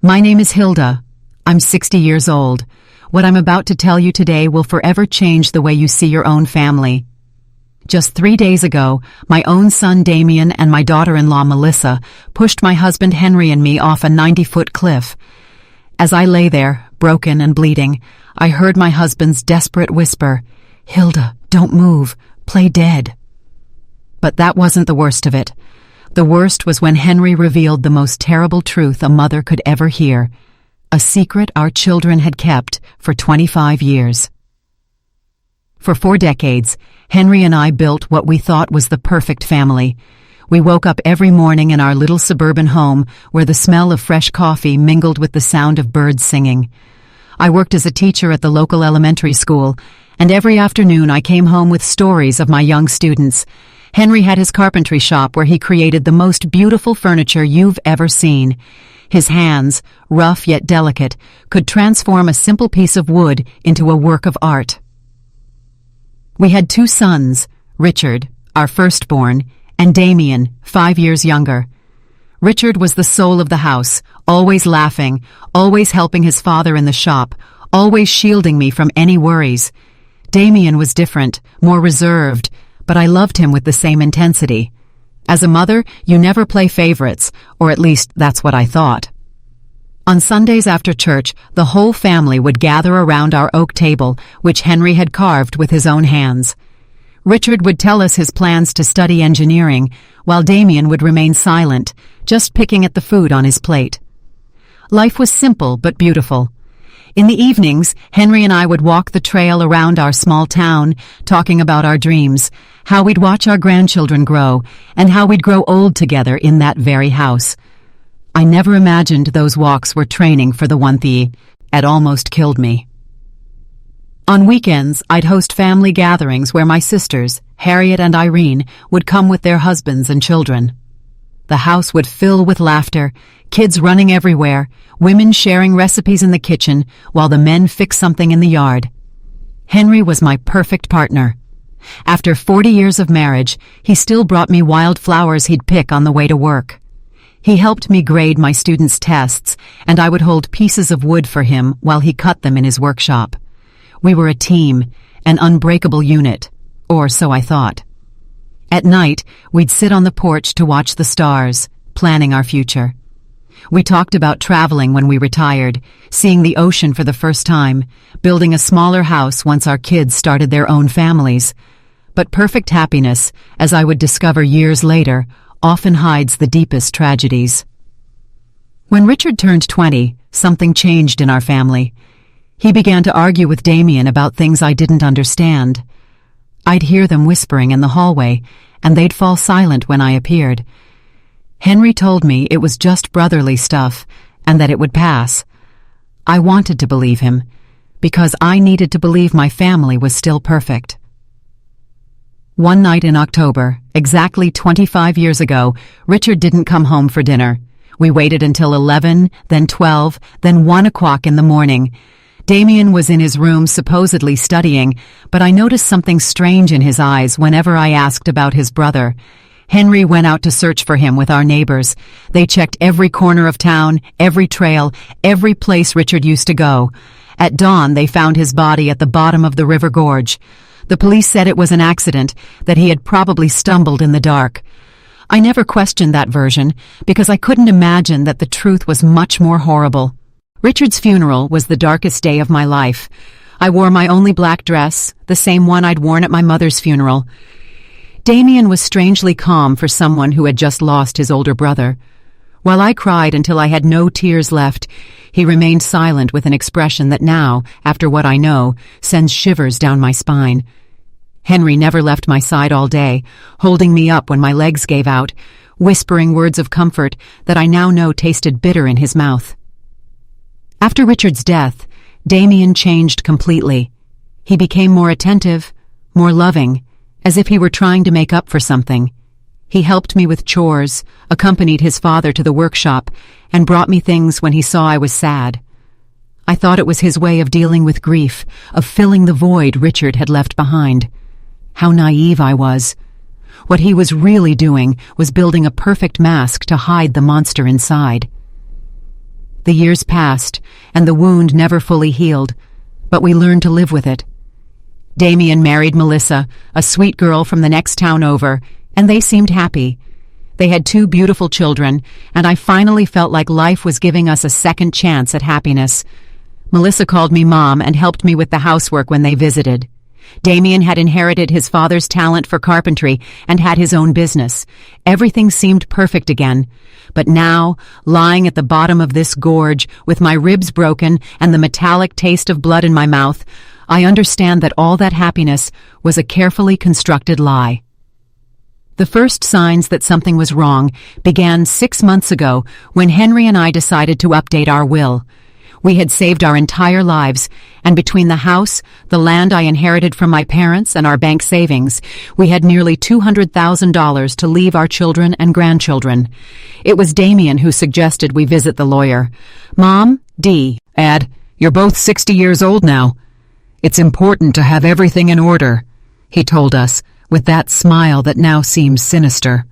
My name is Hilda. I'm 60 years old. What I'm about to tell you today will forever change the way you see your own family. Just 3 days ago, my own son Damien and my daughter-in-law Melissa pushed my husband Henry and me off a 90-foot cliff. As I lay there, broken and bleeding, I heard my husband's desperate whisper, "Hilda, don't move. Play dead." But that wasn't the worst of it. The worst was when Henry revealed the most terrible truth a mother could ever hear, a secret our children had kept for 25 years. For 4 decades, Henry and I built what we thought was the perfect family. We woke up every morning in our little suburban home where the smell of fresh coffee mingled with the sound of birds singing. I worked as a teacher at the local elementary school, and every afternoon I came home with stories of my young students. Henry had his carpentry shop where he created the most beautiful furniture you've ever seen. His hands, rough yet delicate, could transform a simple piece of wood into a work of art. We had 2 sons, Richard, our firstborn, and Damien, 5 years younger. Richard was the soul of the house, always laughing, always helping his father in the shop, always shielding me from any worries. Damien was different, more reserved, but I loved him with the same intensity. As a mother, you never play favorites, or at least that's what I thought. On Sundays after church, the whole family would gather around our oak table, which Henry had carved with his own hands. Richard would tell us his plans to study engineering, while Damien would remain silent, just picking at the food on his plate. Life was simple but beautiful. In the evenings, Henry and I would walk the trail around our small town, talking about our dreams, how we'd watch our grandchildren grow, and how we'd grow old together in that very house. I never imagined those walks were training for the one thing that almost killed me. On weekends, I'd host family gatherings where my sisters, Harriet and Irene, would come with their husbands and children. The house would fill with laughter, kids running everywhere, women sharing recipes in the kitchen, while the men fixed something in the yard. Henry was my perfect partner. After 40 years of marriage, he still brought me wild flowers he'd pick on the way to work. He helped me grade my students' tests, and I would hold pieces of wood for him while he cut them in his workshop. We were a team, an unbreakable unit, or so I thought. At night, we'd sit on the porch to watch the stars, planning our future. We talked about traveling when we retired, seeing the ocean for the first time, building a smaller house once our kids started their own families. But perfect happiness, as I would discover years later, often hides the deepest tragedies. When Richard turned 20, something changed in our family. He began to argue with Damien about things I didn't understand. I'd hear them whispering in the hallway, and they'd fall silent when I appeared. Henry told me it was just brotherly stuff, and that it would pass. I wanted to believe him, because I needed to believe my family was still perfect. One night in October, exactly 25 years ago, Richard didn't come home for dinner. We waited until 11, then 12, then 1 o'clock in the morning. Damien was in his room supposedly studying, but I noticed something strange in his eyes whenever I asked about his brother. Henry went out to search for him with our neighbors. They checked every corner of town, every trail, every place Richard used to go. At dawn, they found his body at the bottom of the river gorge. The police said it was an accident, that he had probably stumbled in the dark. I never questioned that version, because I couldn't imagine that the truth was much more horrible. Richard's funeral was the darkest day of my life. I wore my only black dress, the same one I'd worn at my mother's funeral. Damien was strangely calm for someone who had just lost his older brother. While I cried until I had no tears left, he remained silent with an expression that now, after what I know, sends shivers down my spine. Henry never left my side all day, holding me up when my legs gave out, whispering words of comfort that I now know tasted bitter in his mouth. After Richard's death, Damien changed completely. He became more attentive, more loving, as if he were trying to make up for something. He helped me with chores, accompanied his father to the workshop, and brought me things when he saw I was sad. I thought it was his way of dealing with grief, of filling the void Richard had left behind. How naive I was. What he was really doing was building a perfect mask to hide the monster inside. The years passed, and the wound never fully healed, but we learned to live with it. Damien married Melissa, a sweet girl from the next town over, and they seemed happy. They had 2 beautiful children, and I finally felt like life was giving us a second chance at happiness. Melissa called me Mom and helped me with the housework when they visited. Damien had inherited his father's talent for carpentry and had his own business. Everything seemed perfect again. But now, lying at the bottom of this gorge, with my ribs broken and the metallic taste of blood in my mouth, I understand that all that happiness was a carefully constructed lie. The first signs that something was wrong began 6 months ago when Henry and I decided to update our will. We had saved our entire lives, and between the house, the land I inherited from my parents, and our bank savings, we had nearly $200,000 to leave our children and grandchildren. It was Damien who suggested we visit the lawyer. Mom, Dad, you're both 60 years old now. It's important to have everything in order, he told us, with that smile that now seems sinister.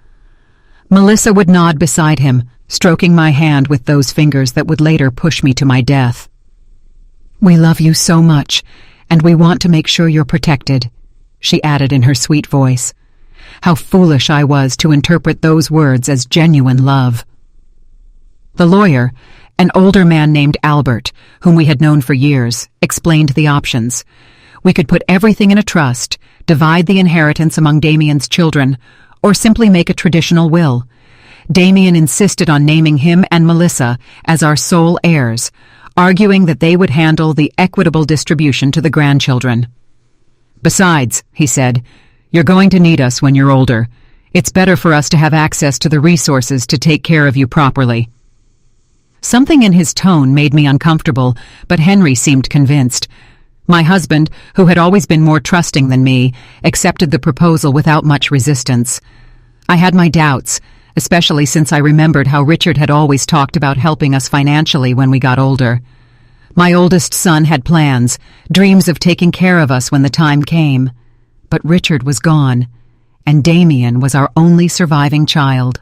Melissa would nod beside him, stroking my hand with those fingers that would later push me to my death. We love you so much, and we want to make sure you're protected, she added in her sweet voice. How foolish I was to interpret those words as genuine love. The lawyer, an older man named Albert, whom we had known for years, explained the options. We could put everything in a trust, divide the inheritance among Damien's children, or simply make a traditional will. Damien insisted on naming him and Melissa as our sole heirs, arguing that they would handle the equitable distribution to the grandchildren. Besides, he said, you're going to need us when you're older. It's better for us to have access to the resources to take care of you properly. Something in his tone made me uncomfortable, but Henry seemed convinced. My husband, who had always been more trusting than me, accepted the proposal without much resistance. I had my doubts, especially since I remembered how Richard had always talked about helping us financially when we got older. My oldest son had plans, dreams of taking care of us when the time came. But Richard was gone, and Damien was our only surviving child.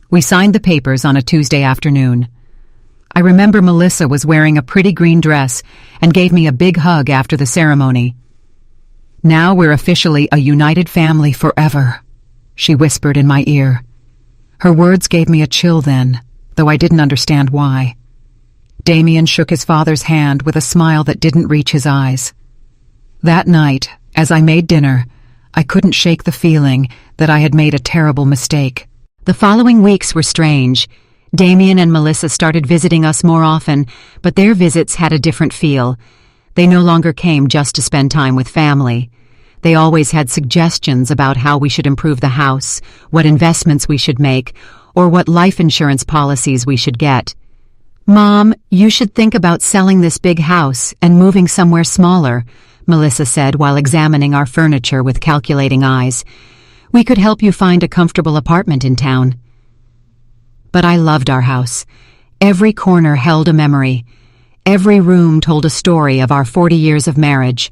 We signed the papers on a Tuesday afternoon. I remember Melissa was wearing a pretty green dress and gave me a big hug after the ceremony. Now we're officially a united family forever, she whispered in my ear. Her words gave me a chill then, though I didn't understand why. Damien shook his father's hand with a smile that didn't reach his eyes. That night, as I made dinner, I couldn't shake the feeling that I had made a terrible mistake. The following weeks were strange. Damien and Melissa started visiting us more often, but their visits had a different feel. They no longer came just to spend time with family. They always had suggestions about how we should improve the house, what investments we should make, or what life insurance policies we should get. Mom, you should think about selling this big house and moving somewhere smaller, Melissa said while examining our furniture with calculating eyes. We could help you find a comfortable apartment in town. But I loved our house. Every corner held a memory. Every room told a story of our 40 years of marriage.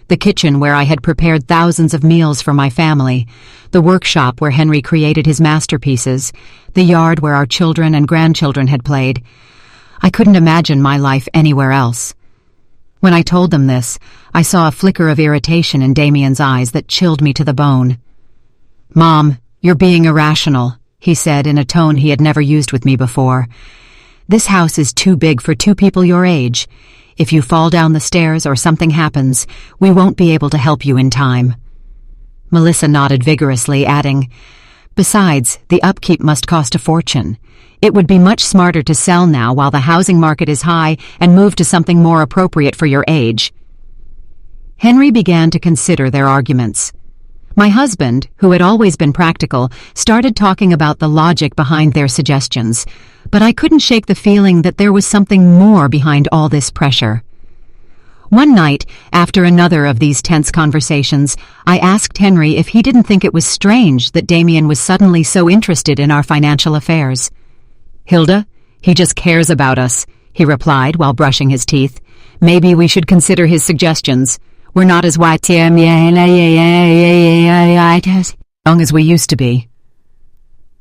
The kitchen where I had prepared thousands of meals for my family, the workshop where Henry created his masterpieces, the yard where our children and grandchildren had played. I couldn't imagine my life anywhere else. When I told them this, I saw a flicker of irritation in Damien's eyes that chilled me to the bone. Mom, you're being irrational, he said in a tone he had never used with me before. This house is too big for 2 people your age. If you fall down the stairs or something happens, we won't be able to help you in time. Melissa nodded vigorously, adding, Besides, the upkeep must cost a fortune. It would be much smarter to sell now while the housing market is high and move to something more appropriate for your age. Henry began to consider their arguments. My husband, who had always been practical, started talking about the logic behind their suggestions, but I couldn't shake the feeling that there was something more behind all this pressure. One night, after another of these tense conversations, I asked Henry if he didn't think it was strange that Damien was suddenly so interested in our financial affairs. Hilda, he just cares about us, he replied while brushing his teeth. Maybe we should consider his suggestions. We're not as white young as we used to be.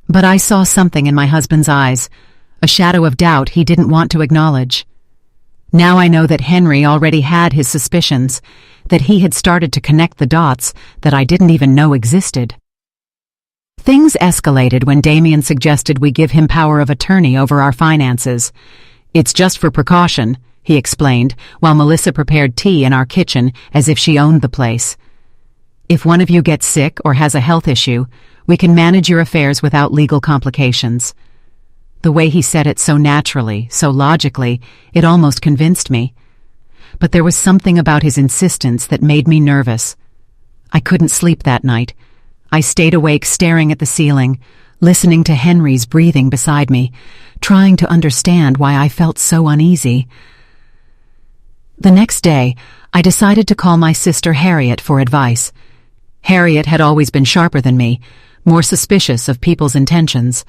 But I saw something in my husband's eyes, a shadow of doubt he didn't want to acknowledge. Now I know that Henry already had his suspicions, that he had started to connect the dots that I didn't even know existed. Things escalated when Damien suggested we give him power of attorney over our finances. "It's just for precaution," he explained, while Melissa prepared tea in our kitchen as if she owned the place. "If one of you gets sick or has a health issue, we can manage your affairs without legal complications." The way he said it so naturally, so logically, it almost convinced me. But there was something about his insistence that made me nervous. I couldn't sleep that night. I stayed awake staring at the ceiling, listening to Henry's breathing beside me, trying to understand why I felt so uneasy. The next day, I decided to call my sister Harriet for advice. Harriet had always been sharper than me, more suspicious of people's intentions.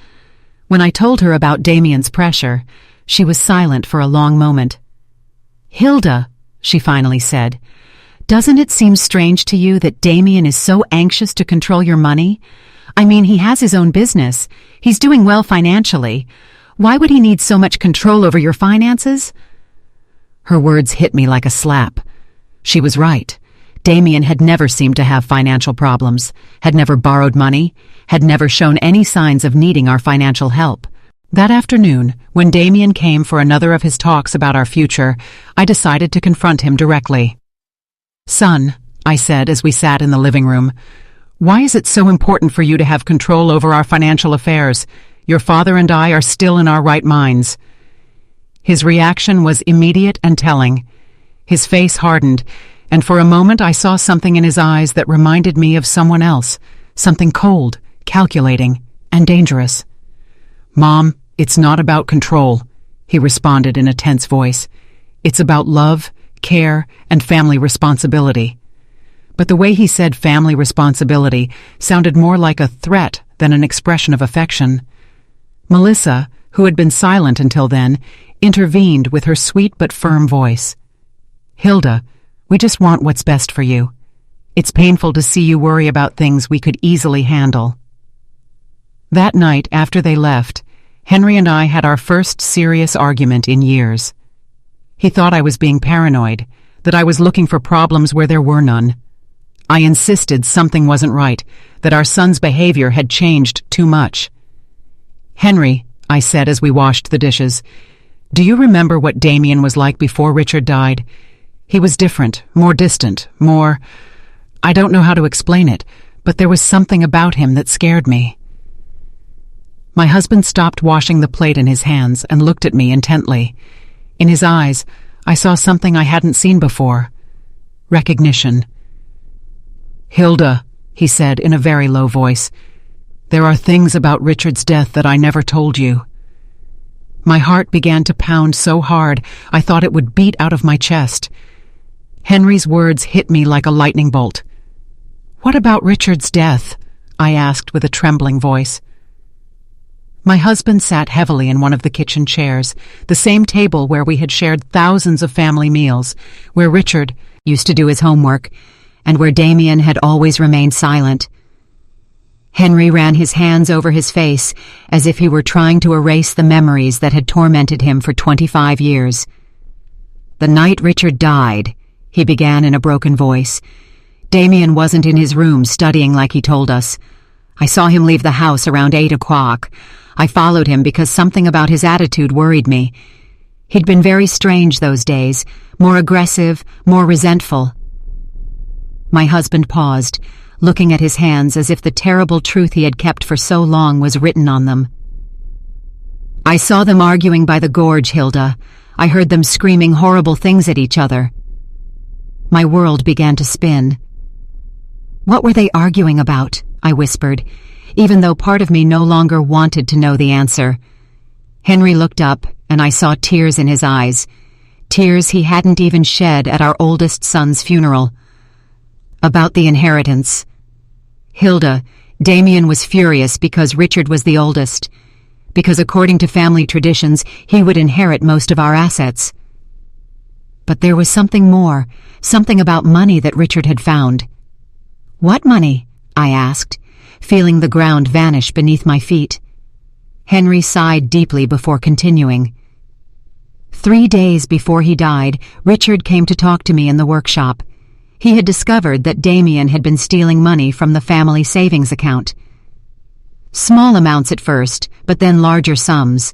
When I told her about Damien's pressure, she was silent for a long moment. "Hilda," she finally said, "doesn't it seem strange to you that Damien is so anxious to control your money? I mean, he has his own business. He's doing well financially. Why would he need so much control over your finances?" Her words hit me like a slap. She was right. Damien had never seemed to have financial problems, had never borrowed money, had never shown any signs of needing our financial help. That afternoon, when Damien came for another of his talks about our future, I decided to confront him directly. "Son," I said as we sat in the living room, "why is it so important for you to have control over our financial affairs? Your father and I are still in our right minds." His reaction was immediate and telling. His face hardened, and for a moment I saw something in his eyes that reminded me of someone else, something cold, calculating, and dangerous. "Mom, it's not about control," he responded in a tense voice. "It's about love, care, and family responsibility." But the way he said family responsibility sounded more like a threat than an expression of affection. Melissa, who had been silent until then, intervened with her sweet but firm voice. "Hilda, we just want what's best for you. It's painful to see you worry about things we could easily handle." That night, after they left, Henry and I had our first serious argument in years. He thought I was being paranoid, that I was looking for problems where there were none. I insisted something wasn't right, that our son's behavior had changed too much. "Henry," I said as we washed the dishes, "do you remember what Damien was like before Richard died? He was different, more distant, more... I don't know how to explain it, but there was something about him that scared me." My husband stopped washing the plate in his hands and looked at me intently. In his eyes, I saw something I hadn't seen before. Recognition. "Hilda," he said in a very low voice, "there are things about Richard's death that I never told you." My heart began to pound so hard I thought it would beat out of my chest. Henry's words hit me like a lightning bolt. "What about Richard's death?" I asked with a trembling voice. My husband sat heavily in one of the kitchen chairs, the same table where we had shared thousands of family meals, where Richard used to do his homework, and where Damien had always remained silent. Henry ran his hands over his face, as if he were trying to erase the memories that had tormented him for 25 years. "The night Richard died," he began in a broken voice, "Damien wasn't in his room studying like he told us. I saw him leave the house around 8 o'clock. I followed him because something about his attitude worried me. He'd been very strange those days, more aggressive, more resentful." My husband paused, looking at his hands as if the terrible truth he had kept for so long was written on them. "I saw them arguing by the gorge, Hilda. I heard them screaming horrible things at each other." My world began to spin. "What were they arguing about?" I whispered, even though part of me no longer wanted to know the answer. Henry looked up, and I saw tears in his eyes, tears he hadn't even shed at our oldest son's funeral. "About the inheritance. Hilda, Damien was furious because Richard was the oldest, because according to family traditions, he would inherit most of our assets. But there was something more, something about money that Richard had found." "What money?" I asked, feeling the ground vanish beneath my feet. Henry sighed deeply before continuing. 3 days before he died, Richard came to talk to me in the workshop. He had discovered that Damien had been stealing money from the family savings account. Small amounts at first, but then larger sums.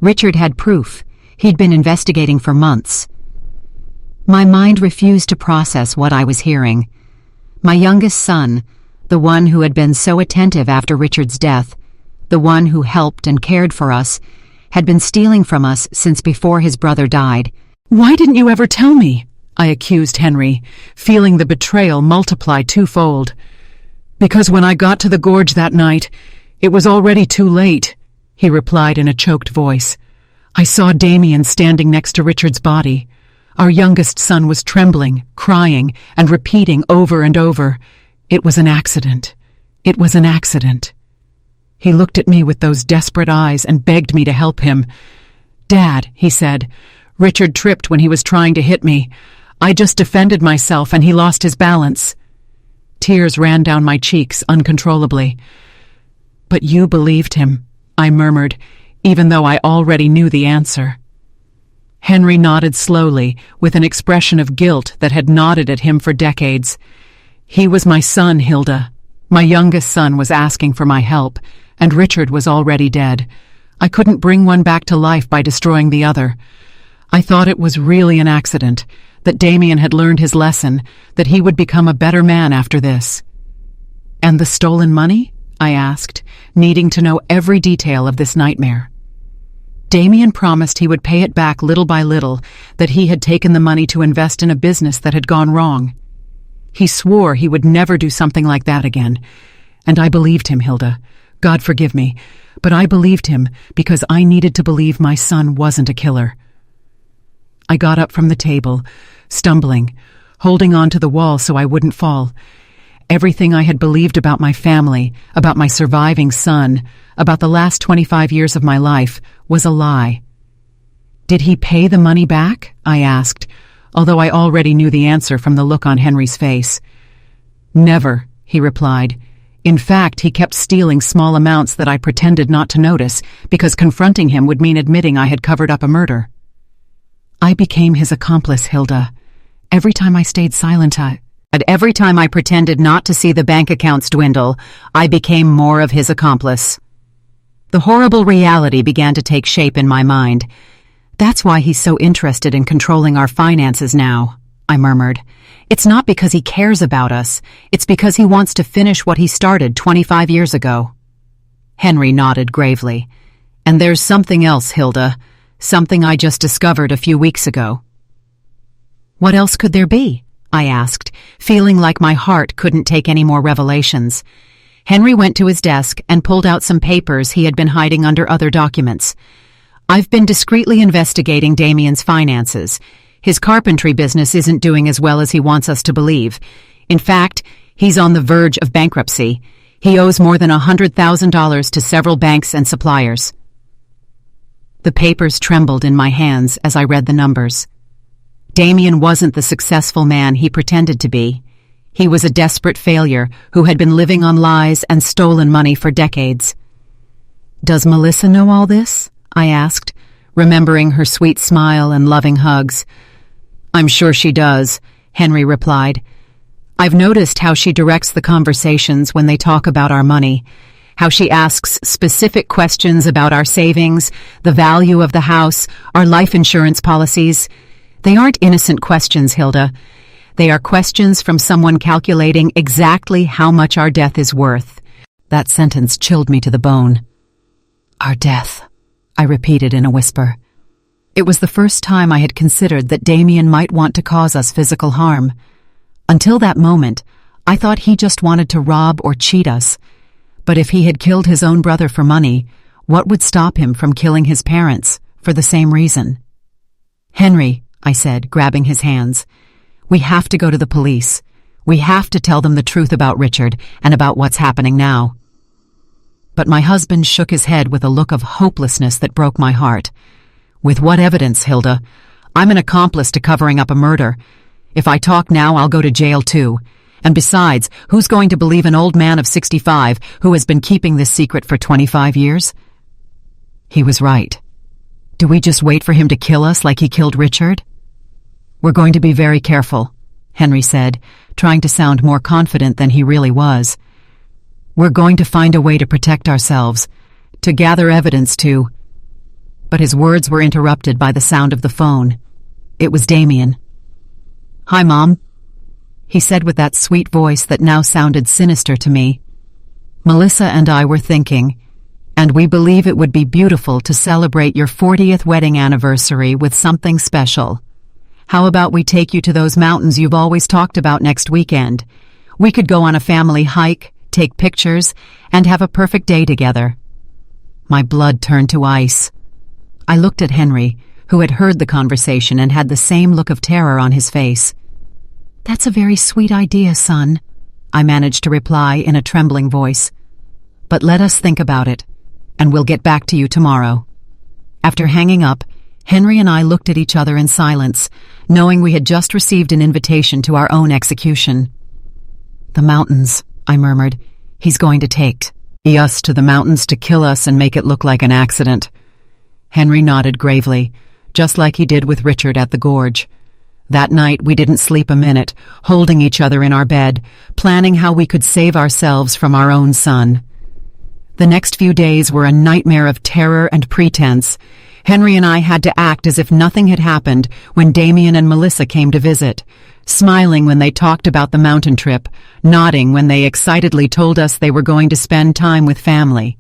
Richard had proof. He'd been investigating for months. My mind refused to process what I was hearing. My youngest son, the one who had been so attentive after Richard's death, the one who helped and cared for us, had been stealing from us since before his brother died. "Why didn't you ever tell me?" I accused Henry, feeling the betrayal multiply twofold. "Because when I got to the gorge that night, it was already too late," he replied in a choked voice. "I saw Damien standing next to Richard's body. Our youngest son was trembling, crying, and repeating over and over, 'It was an accident. It was an accident.' He looked at me with those desperate eyes and begged me to help him. 'Dad,' he said, 'Richard tripped when he was trying to hit me. I just defended myself and he lost his balance.' Tears ran down my cheeks uncontrollably. 'But you believed him,' I murmured, even though I already knew the answer. Henry nodded slowly, with an expression of guilt that had nodded at him for decades. 'He was my son, Hilda. My youngest son was asking for my help, and Richard was already dead. I couldn't bring one back to life by destroying the other. I thought it was really an accident, that Damien had learned his lesson, that he would become a better man after this.' 'And the stolen money?' I asked, needing to know every detail of this nightmare. Damien promised he would pay it back little by little, that he had taken the money to invest in a business that had gone wrong. He swore he would never do something like that again. And I believed him, Hilda. God forgive me, but I believed him because I needed to believe my son wasn't a killer. I got up from the table, stumbling, holding on to the wall so I wouldn't fall. Everything I had believed about my family, about my surviving son, about the last 25 years of my life, was a lie. 'Did he pay the money back?' I asked, although I already knew the answer from the look on Henry's face. 'Never,' he replied. 'In fact, he kept stealing small amounts that I pretended not to notice, because confronting him would mean admitting I had covered up a murder.' I became his accomplice, Hilda. Every time I stayed silent, and every time I pretended not to see the bank accounts dwindle, I became more of his accomplice. The horrible reality began to take shape in my mind. 'That's why he's so interested in controlling our finances now,' I murmured. 'It's not because he cares about us. It's because he wants to finish what he started 25 years ago.' Henry nodded gravely. 'And there's something else, Hilda. Something I just discovered a few weeks ago.' 'What else could there be?' I asked, feeling like my heart couldn't take any more revelations. Henry went to his desk and pulled out some papers he had been hiding under other documents. 'I've been discreetly investigating Damien's finances. His carpentry business isn't doing as well as he wants us to believe. In fact, he's on the verge of bankruptcy. He owes more than $100,000 to several banks and suppliers.' The papers trembled in my hands as I read the numbers. Damien wasn't the successful man he pretended to be. He was a desperate failure who had been living on lies and stolen money for decades. 'Does Melissa know all this?' I asked, remembering her sweet smile and loving hugs. 'I'm sure she does,' Henry replied. 'I've noticed how she directs the conversations when they talk about our money, how she asks specific questions about our savings, the value of the house, our life insurance policies. They aren't innocent questions, Hilda. They are questions from someone calculating exactly how much our death is worth.' That sentence chilled me to the bone. 'Our death,' I repeated in a whisper. It was the first time I had considered that Damien might want to cause us physical harm. Until that moment, I thought he just wanted to rob or cheat us. But if he had killed his own brother for money, what would stop him from killing his parents for the same reason? 'Henry,' I said, grabbing his hands, 'we have to go to the police. We have to tell them the truth about Richard and about what's happening now.' But my husband shook his head with a look of hopelessness that broke my heart. 'With what evidence, Hilda? I'm an accomplice to covering up a murder. If I talk now, I'll go to jail too. And besides, who's going to believe an old man of 65 who has been keeping this secret for 25 years? He was right. Do we just wait for him to kill us like he killed Richard? We're going to be very careful, Henry said, trying to sound more confident than he really was. We're going to find a way to protect ourselves, to gather evidence to... But his words were interrupted by the sound of the phone. It was Damien. "Hi, Mom," he said with that sweet voice that now sounded sinister to me. "Melissa and I were thinking, and we believe it would be beautiful to celebrate your 40th wedding anniversary with something special. How about we take you to those mountains you've always talked about next weekend? We could go on a family hike, take pictures, and have a perfect day together." My blood turned to ice. I looked at Henry, who had heard the conversation and had the same look of terror on his face. "That's a very sweet idea, son," I managed to reply in a trembling voice. "But let us think about it, and we'll get back to you tomorrow." After hanging up, Henry and I looked at each other in silence, knowing we had just received an invitation to our own execution. "The mountains," I murmured. "He's going to take us to the mountains to kill us and make it look like an accident." Henry nodded gravely, just like he did with Richard at the gorge. That night we didn't sleep a minute, holding each other in our bed, planning how we could save ourselves from our own son. The next few days were a nightmare of terror and pretense. Henry and I had to act as if nothing had happened when Damien and Melissa came to visit, smiling when they talked about the mountain trip, nodding when they excitedly told us they were going to spend time with family.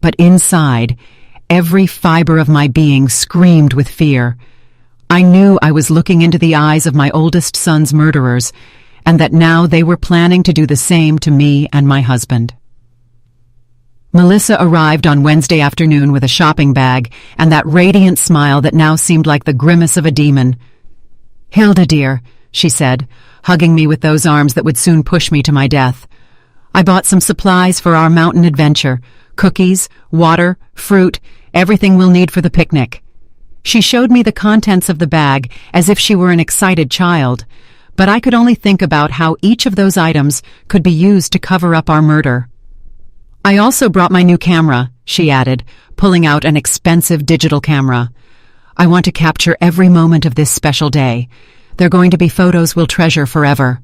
But inside, every fiber of my being screamed with fear. I knew I was looking into the eyes of my oldest son's murderers, and that now they were planning to do the same to me and my husband. Melissa arrived on Wednesday afternoon with a shopping bag and that radiant smile that now seemed like the grimace of a demon. "Hilda, dear," she said, hugging me with those arms that would soon push me to my death. "I bought some supplies for our mountain adventure, cookies, water, fruit, everything we'll need for the picnic." She showed me the contents of the bag as if she were an excited child, but I could only think about how each of those items could be used to cover up our murder. "I also brought my new camera," she added, pulling out an expensive digital camera. "I want to capture every moment of this special day. They're going to be photos we'll treasure forever."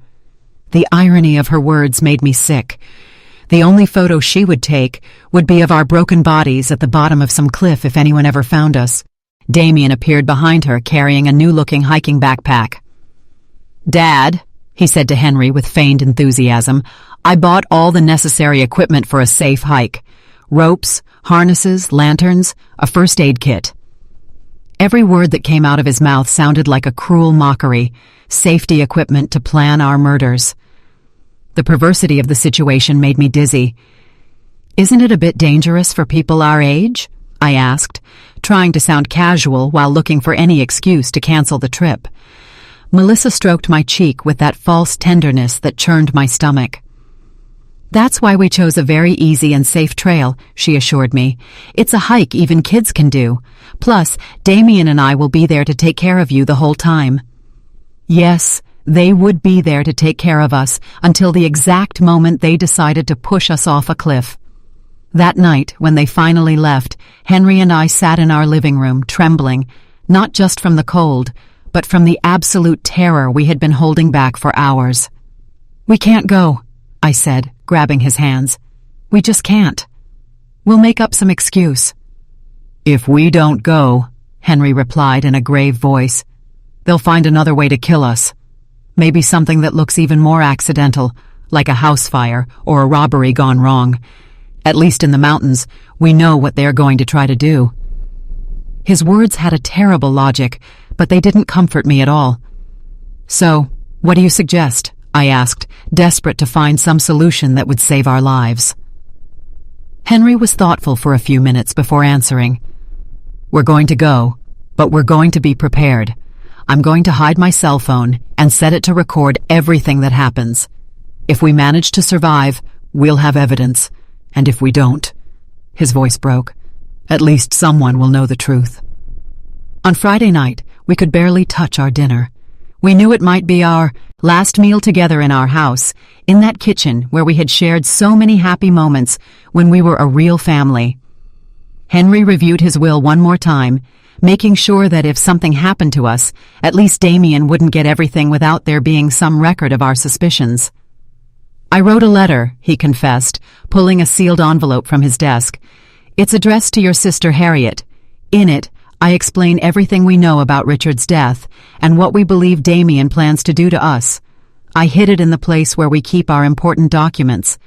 The irony of her words made me sick. The only photo she would take would be of our broken bodies at the bottom of some cliff if anyone ever found us. Damien appeared behind her carrying a new-looking hiking backpack. "Dad," he said to Henry with feigned enthusiasm, "I bought all the necessary equipment for a safe hike. Ropes, harnesses, lanterns, a first aid kit." Every word that came out of his mouth sounded like a cruel mockery, safety equipment to plan our murders. The perversity of the situation made me dizzy. "Isn't it a bit dangerous for people our age?" I asked, trying to sound casual while looking for any excuse to cancel the trip. Melissa stroked my cheek with that false tenderness that churned my stomach. "That's why we chose a very easy and safe trail," she assured me. "It's a hike even kids can do. Plus, Damien and I will be there to take care of you the whole time." Yes, they would be there to take care of us until the exact moment they decided to push us off a cliff. That night, when they finally left, Henry and I sat in our living room, trembling, not just from the cold, but from the absolute terror we had been holding back for hours. "We can't go," I said, grabbing his hands. "We just can't. We'll make up some excuse." "If we don't go," Henry replied in a grave voice, "they'll find another way to kill us. Maybe something that looks even more accidental, like a house fire or a robbery gone wrong. At least in the mountains, we know what they're going to try to do." His words had a terrible logic, but they didn't comfort me at all. "So, what do you suggest?" I asked, desperate to find some solution that would save our lives. Henry was thoughtful for a few minutes before answering. "We're going to go, but we're going to be prepared. I'm going to hide my cell phone and set it to record everything that happens. If we manage to survive, we'll have evidence. And if we don't," his voice broke, "at least someone will know the truth." On Friday night, we could barely touch our dinner. We knew it might be our last meal together in our house, in that kitchen where we had shared so many happy moments when we were a real family. Henry reviewed his will one more time, making sure that if something happened to us, at least Damien wouldn't get everything without there being some record of our suspicions. "I wrote a letter," he confessed, pulling a sealed envelope from his desk. "It's addressed to your sister Harriet. In it, I explain everything we know about Richard's death and what we believe Damien plans to do to us. I hid it in the place where we keep our important documents.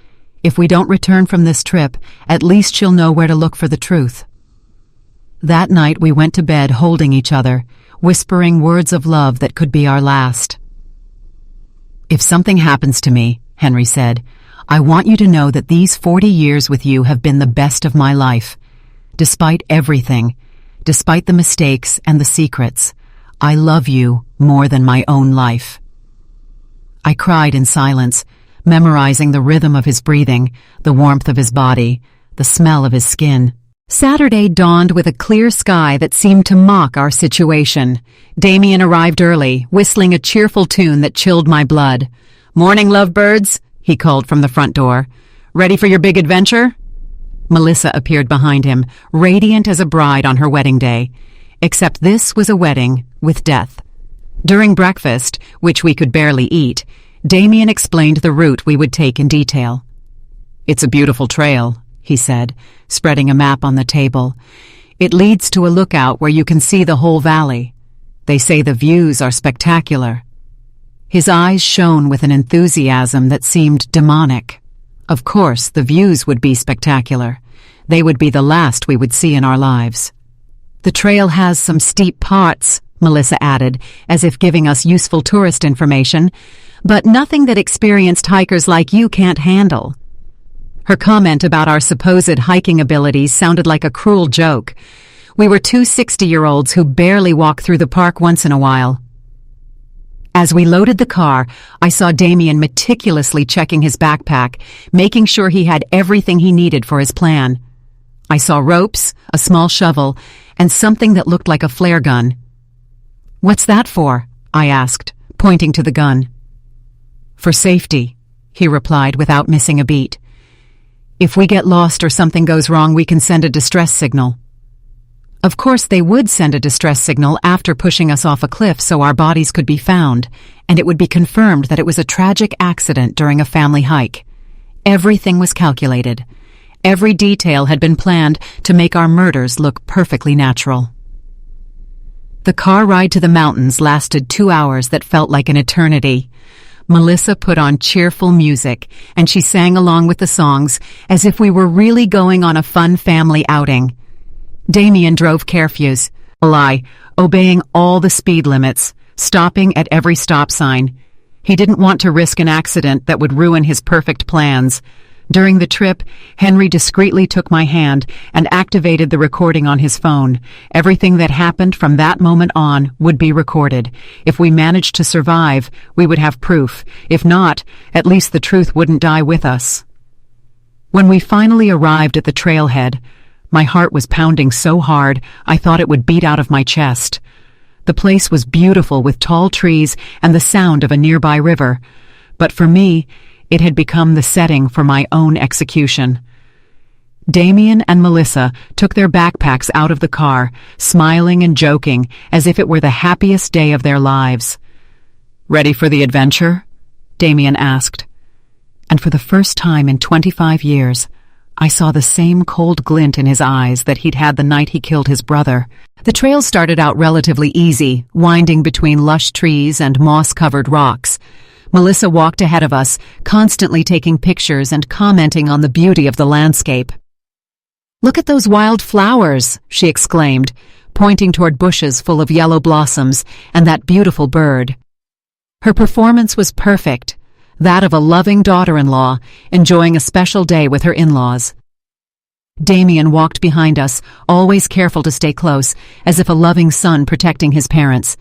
If we don't return from this trip, at least she'll know where to look for the truth." That night we went to bed holding each other, whispering words of love that could be our last. "If something happens to me," Henry said, "I want you to know that these 40 years with you have been the best of my life. Despite everything, despite the mistakes and the secrets, I love you more than my own life." I cried in silence, memorizing the rhythm of his breathing, the warmth of his body, the smell of his skin. Saturday dawned with a clear sky that seemed to mock our situation. Damien arrived early, whistling a cheerful tune that chilled my blood. "Morning, lovebirds," he called from the front door. "Ready for your big adventure?" Melissa appeared behind him, radiant as a bride on her wedding day. Except this was a wedding with death. During breakfast, which we could barely eat, Damien explained the route we would take in detail. "It's a beautiful trail," he said, spreading a map on the table. "It leads to a lookout where you can see the whole valley. They say the views are spectacular." His eyes shone with an enthusiasm that seemed demonic. Of course, the views would be spectacular. They would be the last we would see in our lives. "The trail has some steep parts," Melissa added, as if giving us useful tourist information, "but nothing that experienced hikers like you can't handle." Her comment about our supposed hiking abilities sounded like a cruel joke. We were two 60-year-olds who barely walk through the park once in a while. As we loaded the car, I saw Damien meticulously checking his backpack, making sure he had everything he needed for his plan. I saw ropes, a small shovel, and something that looked like a flare gun. "What's that for?" I asked, pointing to the gun. "For safety," he replied without missing a beat. "If we get lost or something goes wrong, we can send a distress signal." Of course, they would send a distress signal after pushing us off a cliff so our bodies could be found, and it would be confirmed that it was a tragic accident during a family hike. Everything was calculated. Every detail had been planned to make our murders look perfectly natural. The car ride to the mountains lasted 2 hours that felt like an eternity. Melissa put on cheerful music, and she sang along with the songs as if we were really going on a fun family outing. Damien drove curfews, obeying all the speed limits, stopping at every stop sign. He didn't want to risk an accident that would ruin his perfect plans. During the trip, Henry discreetly took my hand and activated the recording on his phone. Everything that happened from that moment on would be recorded. If we managed to survive, we would have proof. If not, at least the truth wouldn't die with us. When we finally arrived at the trailhead, my heart was pounding so hard I thought it would beat out of my chest. The place was beautiful with tall trees and the sound of a nearby river, but for me, it had become the setting for my own execution. Damien and Melissa took their backpacks out of the car, smiling and joking as if it were the happiest day of their lives. "Ready for the adventure?" Damien asked. And for the first time in 25 years, I saw the same cold glint in his eyes that he'd had the night he killed his brother. The trail started out relatively easy, winding between lush trees and moss-covered rocks. Melissa walked ahead of us, constantly taking pictures and commenting on the beauty of the landscape. "Look at those wild flowers," she exclaimed, pointing toward bushes full of yellow blossoms and that beautiful bird. Her performance was perfect, that of a loving daughter-in-law enjoying a special day with her in-laws. Damien walked behind us, always careful to stay close, as if a loving son protecting his parents.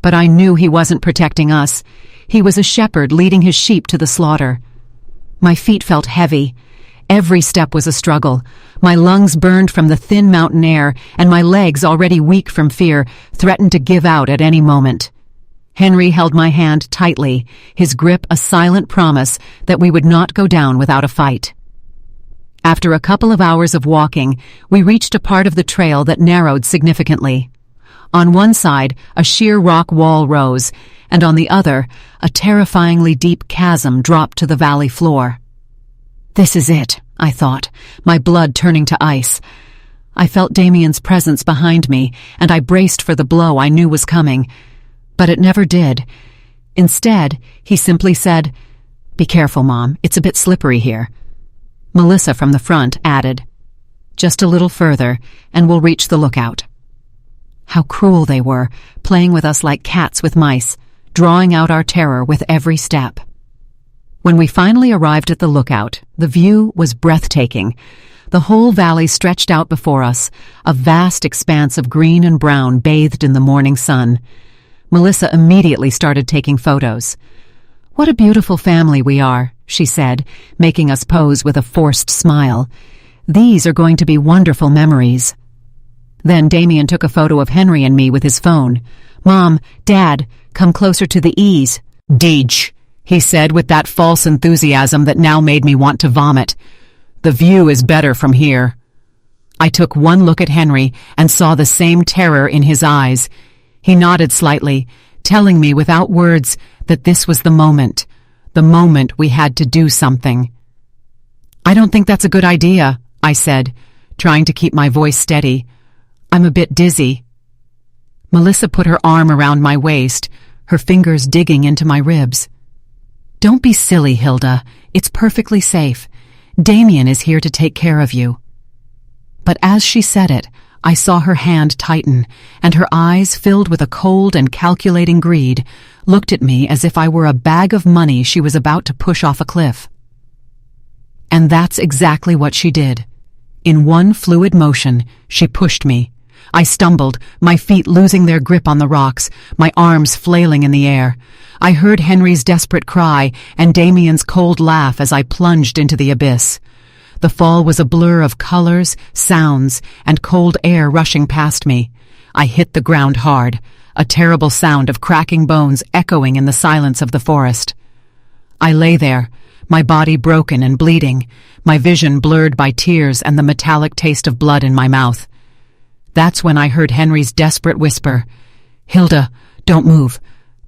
But I knew he wasn't protecting us. He was a shepherd leading his sheep to the slaughter. My feet felt heavy. Every step was a struggle. My lungs burned from the thin mountain air, and my legs, already weak from fear, threatened to give out at any moment. Henry held my hand tightly, his grip a silent promise that we would not go down without a fight. After a couple of hours of walking, we reached a part of the trail that narrowed significantly. On one side, a sheer rock wall rose, and on the other, a terrifyingly deep chasm dropped to the valley floor. This is it, I thought, my blood turning to ice. I felt Damien's presence behind me, and I braced for the blow I knew was coming. But it never did. Instead, he simply said, "Be careful, Mom, it's a bit slippery here." Melissa from the front added, "Just a little further, and we'll reach the lookout." How cruel they were, playing with us like cats with mice, drawing out our terror with every step. When we finally arrived at the lookout, the view was breathtaking. The whole valley stretched out before us, a vast expanse of green and brown bathed in the morning sun. Melissa immediately started taking photos. "What a beautiful family we are," she said, making us pose with a forced smile. "These are going to be wonderful memories." Then Damien took a photo of Henry and me with his phone. "Mom, Dad, come closer to the ease." "Deej," he said with that false enthusiasm that now made me want to vomit. "The view is better from here." I took one look at Henry and saw the same terror in his eyes. He nodded slightly, telling me without words that this was the moment we had to do something. "I don't think that's a good idea," I said, trying to keep my voice steady. "I'm a bit dizzy." Melissa put her arm around my waist, her fingers digging into my ribs. "Don't be silly, Hilda. It's perfectly safe. Damien is here to take care of you." But as she said it, I saw her hand tighten, and her eyes, filled with a cold and calculating greed, looked at me as if I were a bag of money she was about to push off a cliff. And that's exactly what she did. In one fluid motion, she pushed me. I stumbled, my feet losing their grip on the rocks, my arms flailing in the air. I heard Henry's desperate cry and Damien's cold laugh as I plunged into the abyss. The fall was a blur of colors, sounds, and cold air rushing past me. I hit the ground hard, a terrible sound of cracking bones echoing in the silence of the forest. I lay there, my body broken and bleeding, my vision blurred by tears and the metallic taste of blood in my mouth. That's when I heard Henry's desperate whisper, "Hilda, don't move.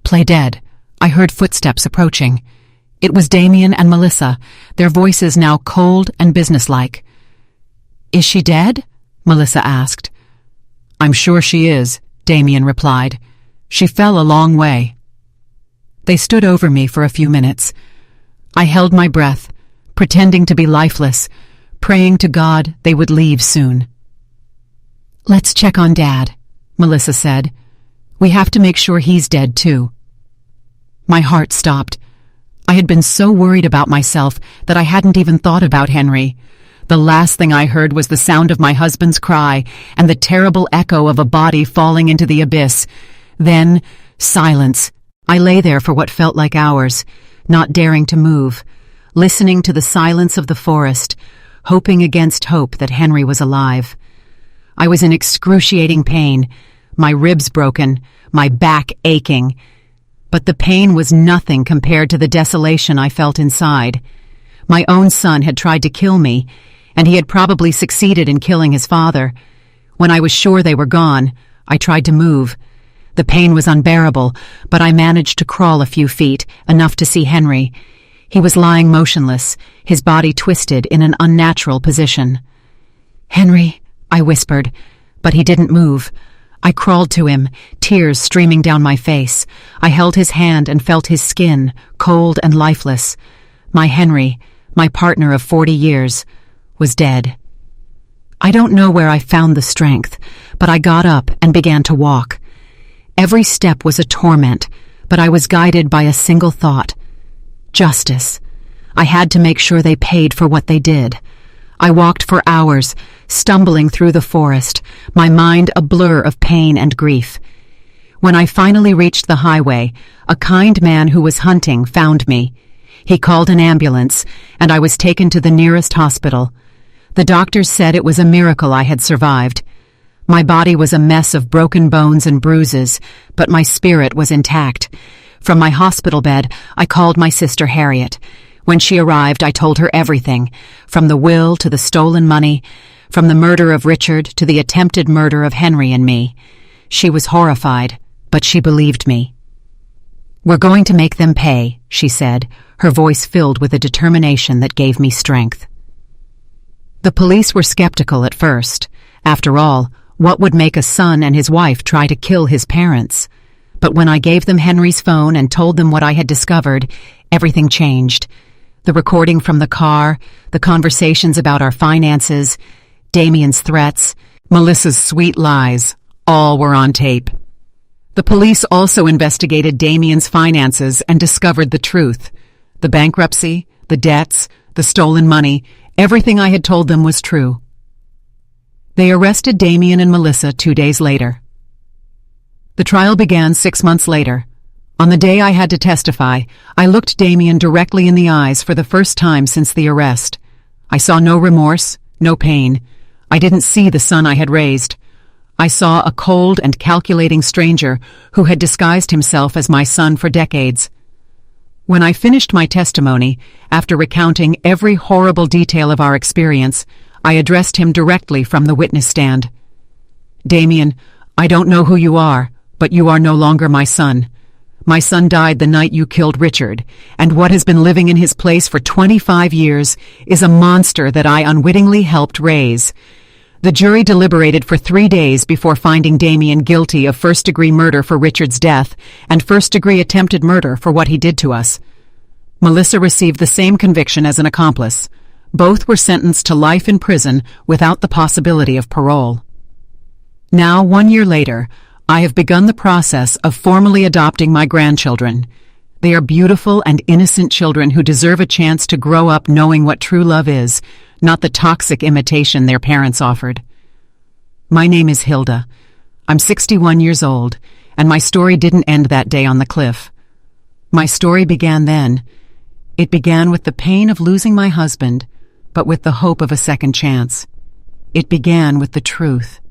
Play dead." I heard footsteps approaching. It was Damien and Melissa, their voices now cold and businesslike. "Is she dead?" Melissa asked. "I'm sure she is," Damien replied. "She fell a long way." They stood over me for a few minutes. I held my breath, pretending to be lifeless, praying to God they would leave soon. "Let's check on Dad," Melissa said. "We have to make sure he's dead too." My heart stopped. I had been so worried about myself that I hadn't even thought about Henry. The last thing I heard was the sound of my husband's cry and the terrible echo of a body falling into the abyss. Then, silence. I lay there for what felt like hours, not daring to move, listening to the silence of the forest, hoping against hope that Henry was alive. I was in excruciating pain, my ribs broken, my back aching. But the pain was nothing compared to the desolation I felt inside. My own son had tried to kill me, and he had probably succeeded in killing his father. When I was sure they were gone, I tried to move. The pain was unbearable, but I managed to crawl a few feet, enough to see Henry. He was lying motionless, his body twisted in an unnatural position. "Henry," I whispered, but he didn't move. I crawled to him, tears streaming down my face. I held his hand and felt his skin, cold and lifeless. My Henry, my partner of 40 years, was dead. I don't know where I found the strength, but I got up and began to walk. Every step was a torment, but I was guided by a single thought: justice. I had to make sure they paid for what they did. I walked for hours, stumbling through the forest, my mind a blur of pain and grief. When I finally reached the highway, a kind man who was hunting found me. He called an ambulance, and I was taken to the nearest hospital. The doctors said it was a miracle I had survived. My body was a mess of broken bones and bruises, but my spirit was intact. From my hospital bed, I called my sister Harriet. When she arrived, I told her everything, from the will to the stolen money, from the murder of Richard to the attempted murder of Henry and me. She was horrified, but she believed me. "We're going to make them pay," she said, her voice filled with a determination that gave me strength. The police were skeptical at first. After all, what would make a son and his wife try to kill his parents? But when I gave them Henry's phone and told them what I had discovered, everything changed. The recording from the car, the conversations about our finances, Damien's threats, Melissa's sweet lies, all were on tape. The police also investigated Damien's finances and discovered the truth. The bankruptcy, the debts, the stolen money, everything I had told them was true. They arrested Damien and Melissa 2 days later. The trial began 6 months later. On the day I had to testify, I looked Damien directly in the eyes for the first time since the arrest. I saw no remorse, no pain. I didn't see the son I had raised. I saw a cold and calculating stranger who had disguised himself as my son for decades. When I finished my testimony, after recounting every horrible detail of our experience, I addressed him directly from the witness stand. "Damien, I don't know who you are, but you are no longer my son. My son died the night you killed Richard, and what has been living in his place for 25 years is a monster that I unwittingly helped raise." The jury deliberated for 3 days before finding Damien guilty of first-degree murder for Richard's death and first-degree attempted murder for what he did to us. Melissa received the same conviction as an accomplice. Both were sentenced to life in prison without the possibility of parole. Now, 1 year later, I have begun the process of formally adopting my grandchildren. They are beautiful and innocent children who deserve a chance to grow up knowing what true love is, not the toxic imitation their parents offered. My name is Hilda. I'm 61 years old, and my story didn't end that day on the cliff. My story began then. It began with the pain of losing my husband, but with the hope of a second chance. It began with the truth.